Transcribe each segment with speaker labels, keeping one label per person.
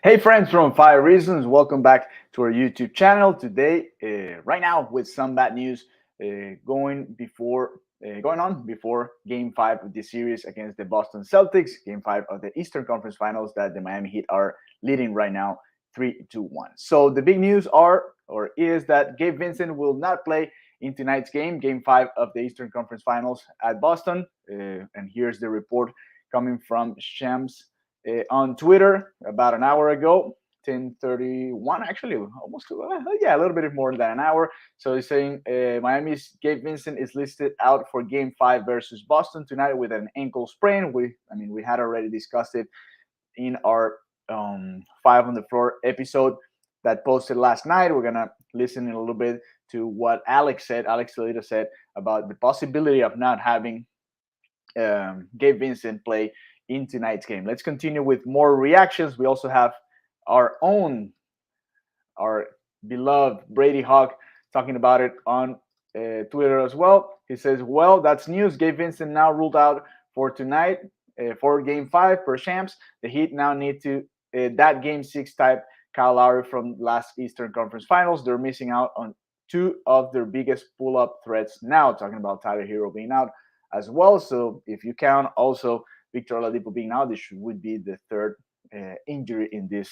Speaker 1: Hey friends from Fire Reasons, welcome back to our YouTube channel. Today, right now, with some bad news going on before Game 5 of this series against the Boston Celtics, Game 5 of the Eastern Conference Finals that the Miami Heat are leading right now, 3-1. So the big news is that Gabe Vincent will not play in tonight's game, Game 5 of the Eastern Conference Finals at Boston. And here's the report coming from Shams on Twitter about an hour ago, 10:31, actually, almost a little bit more than an hour. So he's saying Miami's Gabe Vincent is listed out for Game 5 versus Boston tonight with an ankle sprain. We had already discussed it in our Five on the Floor episode that posted last night. We're gonna listen in a little bit to what Alex Toledo said about the possibility of not having Gabe Vincent play in tonight's game. Let's continue with more reactions. We also have our beloved Brady Hawk talking about it on Twitter as well. He says, "Well, that's news. Gabe Vincent now ruled out for tonight for Game 5 per Shams. The Heat now need to that Game 6 type Kyle Lowry from last Eastern Conference Finals. They're missing out on two of their biggest pull-up threats now. Talking about Tyler Hero being out as well. So if you count also Victor Oladipo being out, this would be the third injury in this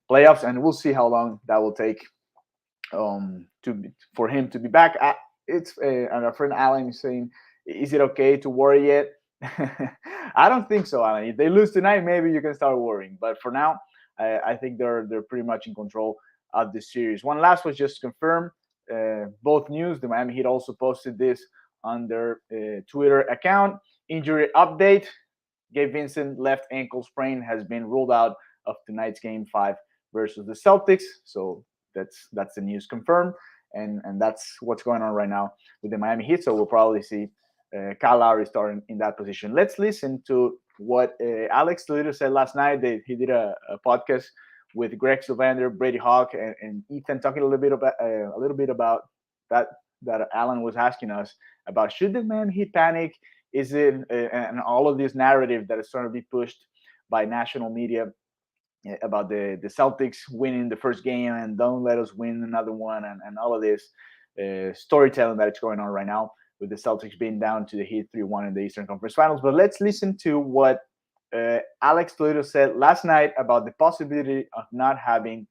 Speaker 1: playoffs, and we'll see how long that will take for him to be back. And our friend Alan is saying, "Is it okay to worry yet?" I don't think so, Alan. If they lose tonight, maybe you can start worrying. But for now, I think they're pretty much in control of the series. One last was just to confirm both news. The Miami Heat also posted this on their Twitter account. Injury update: Gabe Vincent left ankle sprain has been ruled out of tonight's Game 5 versus the Celtics. So that's the news confirmed, and that's what's going on right now with the Miami Heat. So we'll probably see Kyle Lowry starting in that position. Let's listen to what Alex Toledo said last night. He did a podcast with Greg Sylvander, Brady Hawk, and Ethan, talking a little bit about that Alan was asking us about. Should the Miami Heat panic? Is it and all of this narrative that is starting to be pushed by national media about the Celtics winning the first game and don't let us win another one, and all of this storytelling that is going on right now with the Celtics being down to the Heat 3-1 in the Eastern Conference Finals. But let's listen to what Alex Toledo said last night about the possibility of not having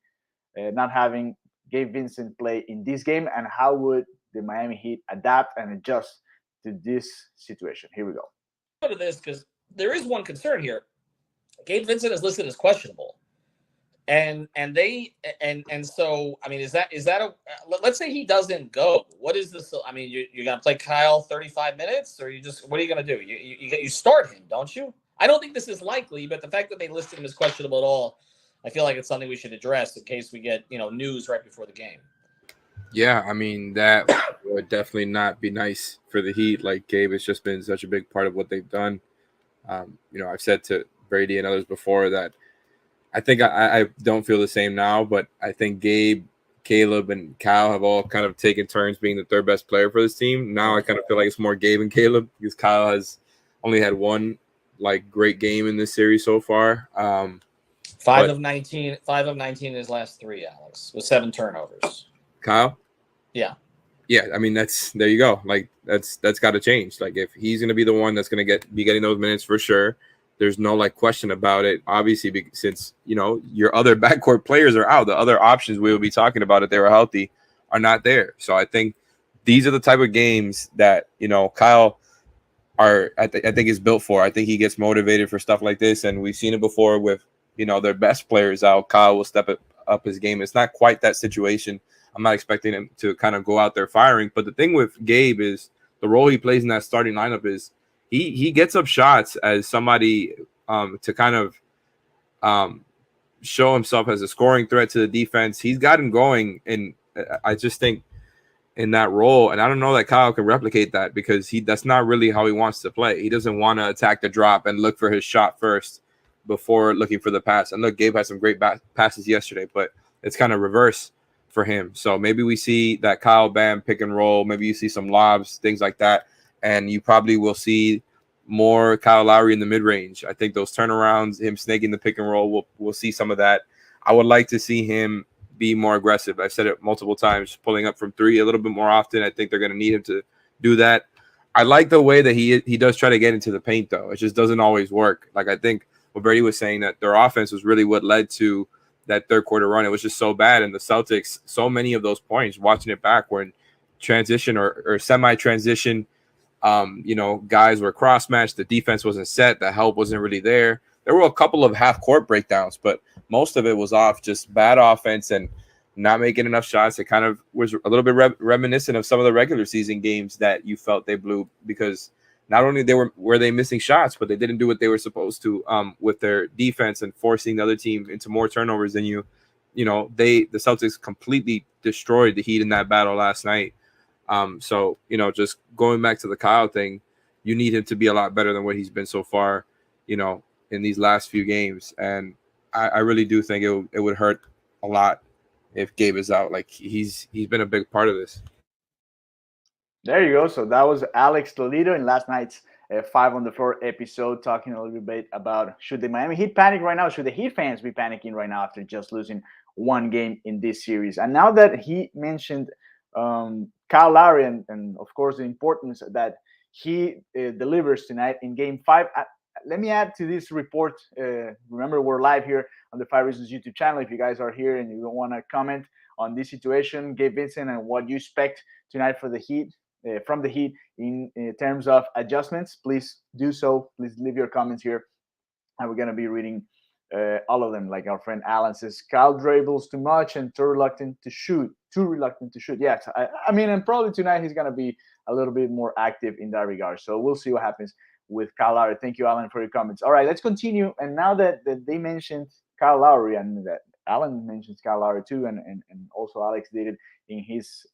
Speaker 1: Gabe Vincent play in this game, and how would the Miami Heat adapt and adjust to this situation. Here we go.
Speaker 2: Go to this because there is one concern here. Gabe Vincent is listed as questionable, and so I mean, is that a? Let's say he doesn't go. What is this? I mean, you're gonna play Kyle 35 minutes, or what are you gonna do? You start him, don't you? I don't think this is likely, but the fact that they listed him as questionable at all, I feel like it's something we should address in case we get news right before the game.
Speaker 3: Yeah, I mean, that would definitely not be nice for the Heat. Like, Gabe has just been such a big part of what they've done. I've said to Brady and others before that I think I don't feel the same now, but I think Gabe, Caleb, and Kyle have all kind of taken turns being the third best player for this team. Now I kind of feel like it's more Gabe and Caleb because Kyle has only had one great game in this series so far.
Speaker 2: 5 of 19 in his last three, Alex, with 7 turnovers.
Speaker 3: Kyle?
Speaker 2: Yeah.
Speaker 3: Yeah, I mean, there you go. Like, that's got to change. Like, if he's going to be the one that's going to be getting those minutes for sure, there's no question about it. Obviously, since your other backcourt players are out, the other options we will be talking about if they were healthy are not there. So I think these are the type of games that Kyle I think is built for. I think he gets motivated for stuff like this, and we've seen it before with their best players out. Kyle will step up his game. It's not quite that situation. I'm not expecting him to kind of go out there firing. But the thing with Gabe is the role he plays in that starting lineup is he gets up shots as somebody to kind of show himself as a scoring threat to the defense. He's got him going, and I just think in that role, and I don't know that Kyle can replicate that because that's not really how he wants to play. He doesn't want to attack the drop and look for his shot first before looking for the pass. And look, Gabe had some great passes yesterday, but it's kind of reverse for him. So maybe we see that Kyle Bam pick and roll. Maybe you see some lobs, things like that. And you probably will see more Kyle Lowry in the mid-range. I think those turnarounds, him snaking the pick and roll, we'll see some of that. I would like to see him be more aggressive. I've said it multiple times, pulling up from three a little bit more often. I think they're going to need him to do that. I like the way that he does try to get into the paint, though. It just doesn't always work. Like, I think what Brady was saying, that their offense was really what led to that third quarter run. It was just so bad. And the Celtics, so many of those points, watching it back, were in transition or semi-transition. Guys were cross-matched. The defense wasn't set. The help wasn't really there. There were a couple of half-court breakdowns, but most of it was off just bad offense and not making enough shots. It kind of was a little bit reminiscent of some of the regular season games that you felt they blew, because not only were they missing shots, but they didn't do what they were supposed to with their defense and forcing the other team into more turnovers than the Celtics completely destroyed the Heat in that battle last night. So just going back to the Kyle thing, you need him to be a lot better than what he's been so far, in these last few games. And I really do think it would hurt a lot if Gabe is out. Like, he's been a big part of this.
Speaker 1: There you go. So that was Alex Toledo in last night's 5 on the Floor episode, talking a little bit about, should the Miami Heat panic right now? Should the Heat fans be panicking right now after just losing one game in this series? And now that he mentioned Kyle Lowry and of course the importance that he delivers tonight in Game 5, let me add to this report. Remember, we're live here on the 5 Reasons YouTube channel. If you guys are here and you don't want to comment on this situation, Gabe Vincent, and what you expect tonight for the Heat, from the Heat in terms of adjustments, please do so. Please leave your comments here, and we're going to be reading all of them. Like our friend Alan says, Kyle dribbles too much and too reluctant to shoot. Yes, I mean, and probably tonight he's going to be a little bit more active in that regard. So we'll see what happens with Kyle Lowry. Thank you, Alan, for your comments. All right, let's continue. And now that they mentioned Kyle Lowry, and that Alan mentions Kyle Lowry too, and also Alex did it in his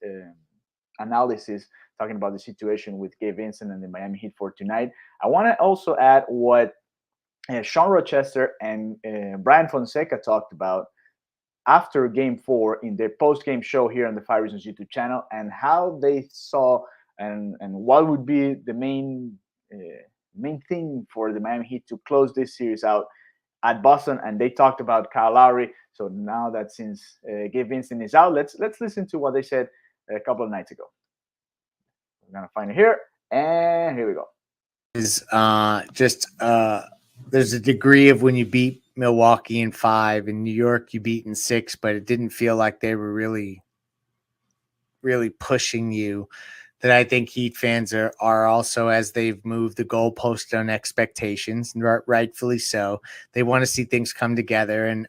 Speaker 1: analysis, talking about the situation with Gabe Vincent and the Miami Heat for tonight, I want to also add what Sean Rochester and Brian Fonseca talked about after Game 4 in their post-game show here on the 5 Reasons YouTube channel, and how they saw and what would be the main thing for the Miami Heat to close this series out at Boston. And they talked about Kyle Lowry. So now that since Gabe Vincent is out, let's listen to what they said a couple of nights ago. We're gonna find it here, and here we go.
Speaker 4: Is there's a degree of when you beat Milwaukee in 5, in New York you beat in 6, but it didn't feel like they were really pushing you, that I think Heat fans are also, as they've moved the goalpost on expectations, and rightfully so. They want to see things come together. And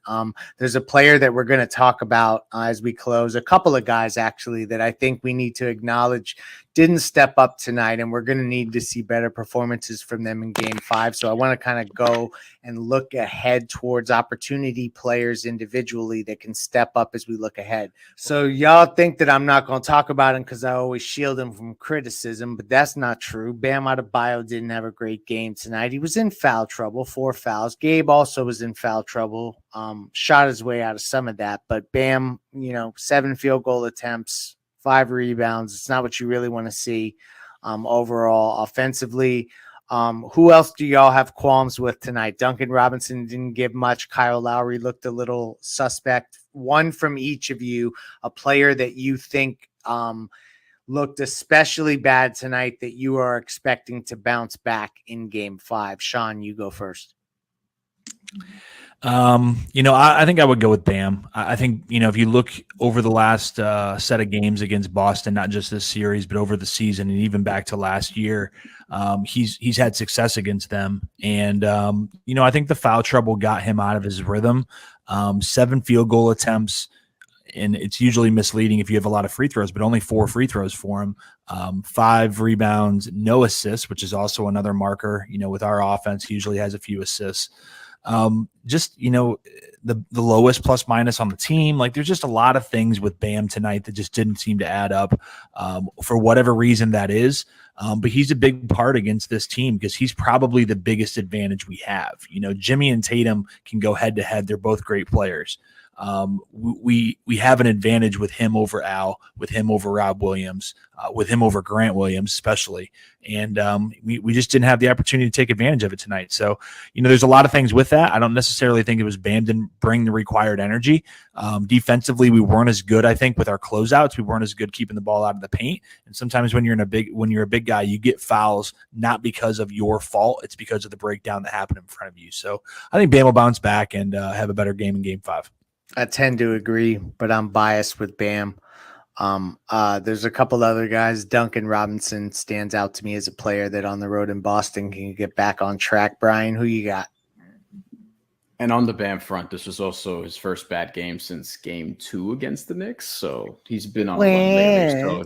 Speaker 4: there's a player that we're going to talk about as we close, a couple of guys actually that I think we need to acknowledge didn't step up tonight, and we're going to need to see better performances from them in Game 5. So I want to kind of go and look ahead towards opportunity players individually that can step up as we look ahead. So y'all think that I'm not going to talk about him because I always shield him from criticism, but that's not true. Bam Adebayo didn't have a great game tonight. He was in foul trouble, 4 fouls. Gabe also was in foul trouble, shot his way out of some of that, but Bam, 7 field goal attempts, 5 rebounds. It's not what you really want to see overall offensively. Who else do y'all have qualms with tonight? Duncan Robinson didn't give much. Kyle Lowry looked a little suspect. One from each of you, a player that you think looked especially bad tonight that you are expecting to bounce back in Game 5. Sean, you go first.
Speaker 5: I think I would go with Bam. I think, if you look over the last set of games against Boston, not just this series, but over the season and even back to last year, he's had success against them. And, I think the foul trouble got him out of his rhythm. 7 field goal attempts, and it's usually misleading if you have a lot of free throws, but only 4 free throws for him. 5 rebounds, no assists, which is also another marker. With our offense, he usually has a few assists. The lowest plus minus on the team. Like, there's just a lot of things with Bam tonight that just didn't seem to add up for whatever reason that is. But he's a big part against this team because he's probably the biggest advantage we have. Jimmy and Tatum can go head to head. They're both great players. we have an advantage with him over Al, with him over Rob Williams, with him over Grant Williams, especially. And we just didn't have the opportunity to take advantage of it tonight. So, there's a lot of things with that. I don't necessarily think it was Bam didn't bring the required energy. Defensively, we weren't as good, I think, with our closeouts. We weren't as good keeping the ball out of the paint. And sometimes when you're a big guy, you get fouls not because of your fault. It's because of the breakdown that happened in front of you. So I think Bam will bounce back and have a better game in Game 5.
Speaker 4: I tend to agree, but I'm biased with Bam. There's a couple other guys. Duncan Robinson stands out to me as a player that on the road in Boston can get back on track. Brian, who you got?
Speaker 6: And on the Bam front, this was also his first bad game since Game 2 against the Knicks. So he's been on one lately. So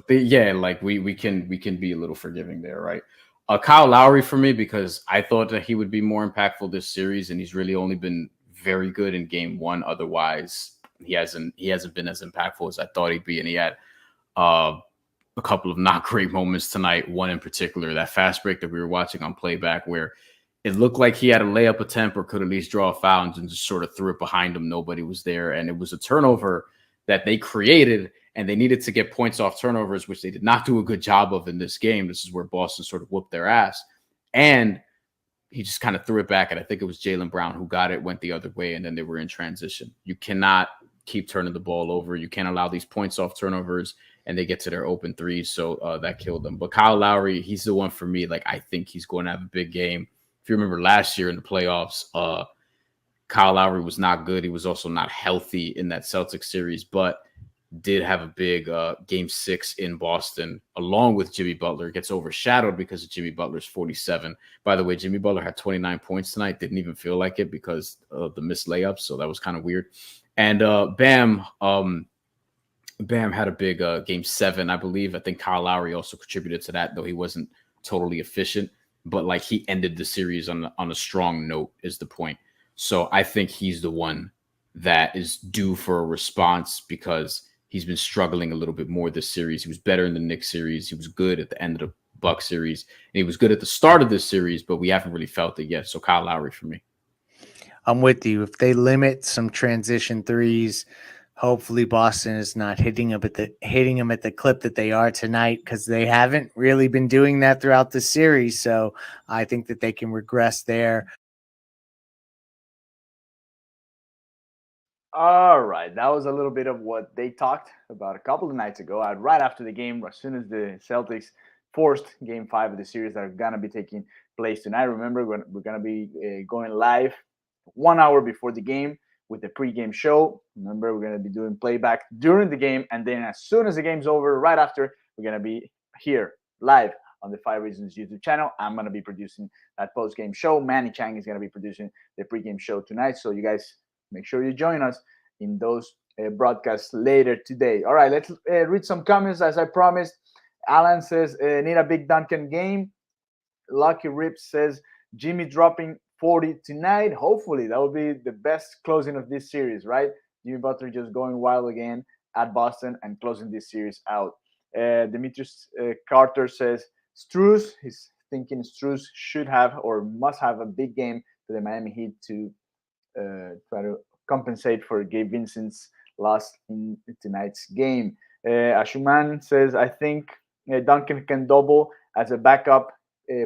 Speaker 6: we can be a little forgiving there, right? Kyle Lowry for me, because I thought that he would be more impactful this series, and he's really only been very good in Game 1. Otherwise, he hasn't been as impactful as I thought he'd be, and he had a couple of not great moments tonight. One in particular, that fast break that we were watching on playback, where it looked like he had a layup attempt or could at least draw a foul and just sort of threw it behind him. Nobody was there, and it was a turnover that they created, and they needed to get points off turnovers, which they did not do a good job of in this game. This is where Boston sort of whooped their ass, and he just kind of threw it back, and I think it was Jaylen Brown who got it, went the other way, and then they were in transition. You cannot keep turning the ball over. You can't allow these points off turnovers, and they get to their open threes, so that killed them. But Kyle Lowry, he's the one for me. Like, I think he's going to have a big game. If you remember last year in the playoffs, Kyle Lowry was not good. He was also not healthy in that Celtics series, but did have a big Game 6 in Boston, along with Jimmy Butler. It gets overshadowed because of Jimmy Butler's 47. By the way, Jimmy Butler had 29 points tonight. Didn't even feel like it because of the missed layups, so that was kind of weird. And Bam had a big Game 7, I believe. I think Kyle Lowry also contributed to that, though he wasn't totally efficient. But like, he ended the series on a strong note is the point. So I think he's the one that is due for a response because he's been struggling a little bit more this series. He was better in the Knicks series. He was good at the end of the Bucks series. And he was good at the start of this series, but we haven't really felt it yet. So Kyle Lowry for me.
Speaker 4: I'm with you. If they limit some transition threes, hopefully Boston is not hitting them at the clip that they are tonight, because they haven't really been doing that throughout the series. So I think that they can regress there.
Speaker 1: All right, that was a little bit of what they talked about a couple of nights ago. Right after the game, as soon as the Celtics forced Game 5 of the series that are gonna be taking place tonight. Remember, we're gonna be going live 1 hour before the game with the pregame show. Remember, we're gonna be doing playback during the game, and then as soon as the game's over, right after, we're gonna be here live on the 5 Reasons YouTube channel. I'm gonna be producing that post-game show. Manny Chang is gonna be producing the pregame show tonight, so you guys make sure you join us in those broadcasts later today. All right, let's read some comments as I promised. Alan says, need a big Duncan game. Lucky Rip says, Jimmy dropping 40 tonight. Hopefully, that will be the best closing of this series, right? Jimmy Butler just going wild again at Boston and closing this series out. Demetrius Carter says, Strus, he's thinking Strus should have or must have a big game for the Miami Heat to try to compensate for Gabe Vincent's loss in tonight's game. Ashuman says, I think Duncan can double as a backup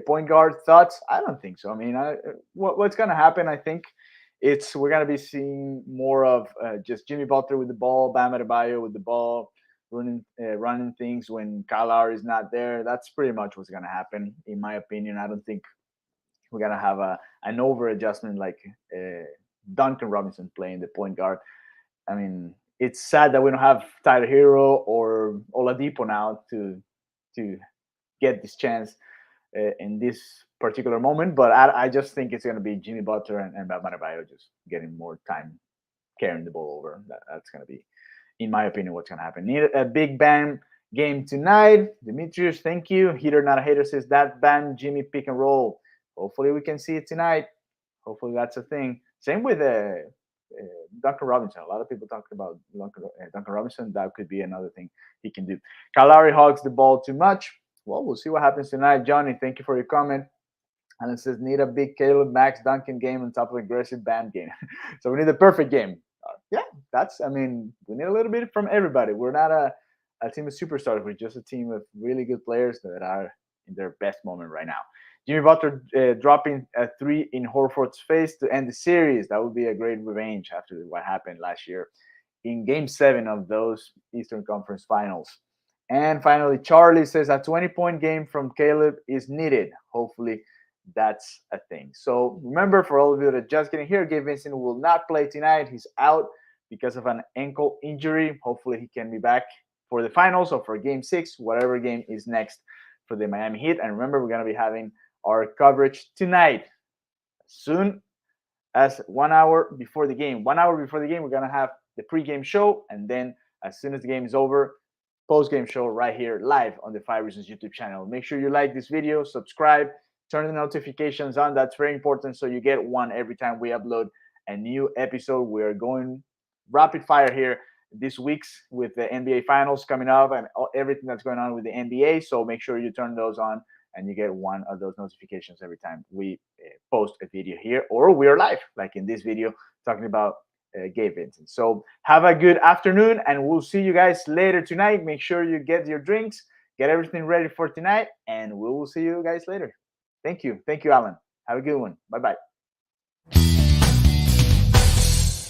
Speaker 1: point guard. Thoughts? I don't think so. I mean, what's going to happen, I think, we're going to be seeing more of just Jimmy Butler with the ball, Bam Adebayo with the ball, running things when Kyle Lowry is not there. That's pretty much what's going to happen, in my opinion. I don't think we're going to have an over adjustment like Duncan Robinson playing the point guard. I mean, it's sad that we don't have Tyler Hero or Oladipo now to get this chance in this particular moment. But I just think it's going to be Jimmy Butler and Bam Adebayo just getting more time carrying the ball over. That's going to be, in my opinion, what's going to happen. Need a big Bam game tonight. Demetrius, thank you. Hater not a hater says that Bam Jimmy pick and roll. Hopefully we can see it tonight. Hopefully that's a thing. Same with Duncan Robinson. A lot of people talked about Duncan Robinson. That could be another thing he can do. Kyle Lowry hogs the ball too much. Well, we'll see what happens tonight. Johnny, thank you for your comment. And it says, need a big Caleb Max Duncan game on top of aggressive Bam game. So we need the perfect game. yeah, I mean, we need a little bit from everybody. We're not a team of superstars. We're just a team of really good players that are in their best moment right now. Jimmy Butler dropping a three in Horford's face to end the series. That would be a great revenge after what happened last year in Game 7 of those Eastern Conference Finals. And finally, Charlie says a 20-point game from Caleb is needed. Hopefully, that's a thing. So remember, for all of you that are just getting here, Gabe Vincent will not play tonight. He's out because of an ankle injury. Hopefully, he can be back for the finals or for Game 6, whatever game is next for the Miami Heat. And remember, we're going to be having our coverage tonight, soon as 1 hour before the game. 1 hour before the game, we're going to have the pregame show. And then as soon as the game is over, post-game show right here live on the 5 Reasons YouTube channel. Make sure you like this video, subscribe, turn the notifications on. That's very important so you get one every time we upload a new episode. We're going rapid fire here this week's with the NBA Finals coming up and everything that's going on with the NBA. So make sure you turn those on and you get one of those notifications every time we post a video here or we are live, like in this video, talking about Gabe Vincent. So have a good afternoon, and we'll see you guys later tonight. Make sure you get your drinks, get everything ready for tonight, and we will see you guys later. Thank you. Thank you, Alan. Have a good one. Bye-bye.